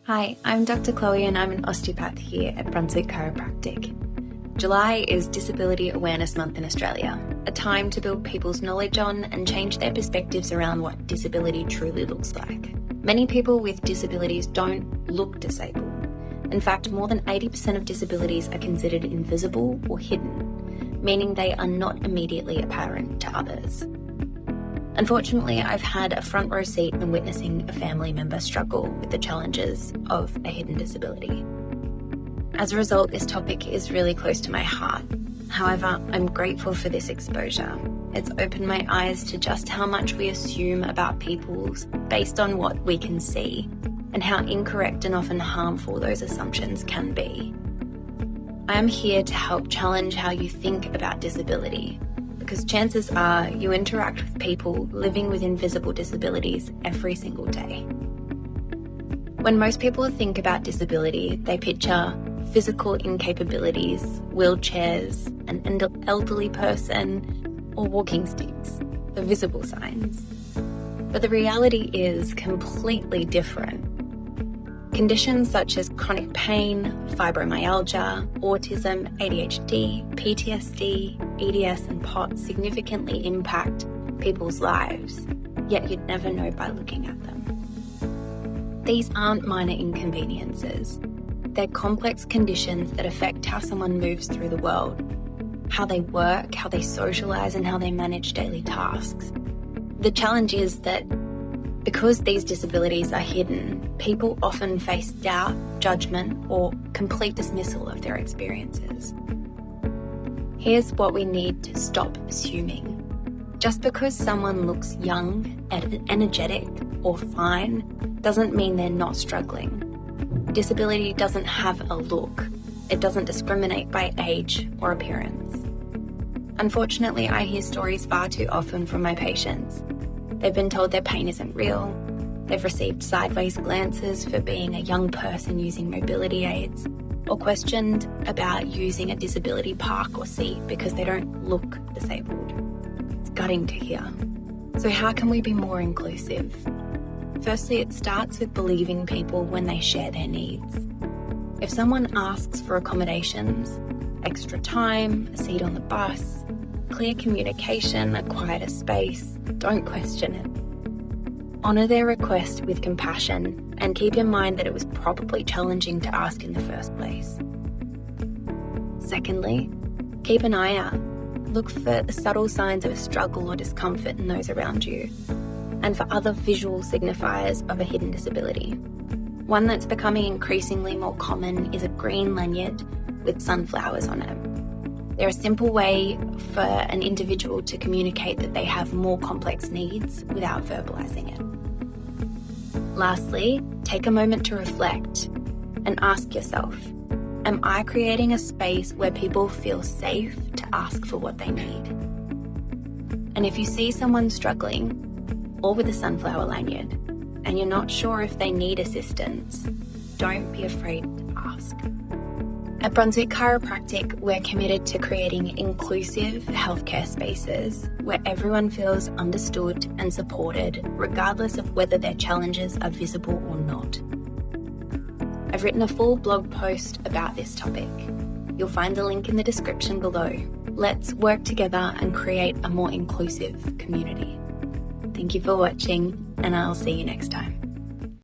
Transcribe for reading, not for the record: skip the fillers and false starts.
Hi, I'm Dr. Chloe and I'm an osteopath here at Brunswick Chiropractic. July is Disability Awareness Month in Australia, a time to build people's knowledge on and change their perspectives around what disability truly looks like. Many people with disabilities don't look disabled. In fact, more than 80% of disabilities are considered invisible or hidden, meaning they are not immediately apparent to others. Unfortunately, I've had a front row seat in witnessing a family member struggle with the challenges of a hidden disability. As a result, this topic is really close to my heart. However, I'm grateful for this exposure. It's opened my eyes to just how much we assume about people based on what we can see, and how incorrect and often harmful those assumptions can be. I am here to help challenge how you think about disability, because chances are you interact with people living with invisible disabilities every single day. When most people think about disability, they picture physical incapabilities, wheelchairs, an elderly person, or walking sticks, the visible signs. But the reality is completely different. Conditions such as chronic pain, fibromyalgia, autism, ADHD, PTSD, EDS and POTS significantly impact people's lives, yet you'd never know by looking at them. These aren't minor inconveniences. They're complex conditions that affect how someone moves through the world, how they work, how they socialise, and how they manage daily tasks. The challenge is that because these disabilities are hidden, people often face doubt, judgment, or complete dismissal of their experiences. Here's what we need to stop assuming. Just because someone looks young, energetic, or fine doesn't mean they're not struggling. Disability doesn't have a look. It doesn't discriminate by age or appearance. Unfortunately, I hear stories far too often from my patients. They've been told their pain isn't real. They've received sideways glances for being a young person using mobility aids, or questioned about using a disability park or seat because they don't look disabled. It's gutting to hear. So how can we be more inclusive? Firstly, it starts with believing people when they share their needs. If someone asks for accommodations, extra time, a seat on the bus, clear communication, a quieter space, don't question it. Honour their request with compassion and keep in mind that it was probably challenging to ask in the first place. Secondly, keep an eye out. Look for the subtle signs of a struggle or discomfort in those around you, and for other visual signifiers of a hidden disability. One that's becoming increasingly more common is a green lanyard with sunflowers on it. They're a simple way for an individual to communicate that they have more complex needs without verbalising it. Lastly, take a moment to reflect and ask yourself, am I creating a space where people feel safe to ask for what they need? And if you see someone struggling, or with a sunflower lanyard, and you're not sure if they need assistance, don't be afraid to ask. At Brunswick Chiropractic, we're committed to creating inclusive healthcare spaces where everyone feels understood and supported, regardless of whether their challenges are visible or not. I've written a full blog post about this topic. You'll find the link in the description below. Let's work together and create a more inclusive community. Thank you for watching, and I'll see you next time.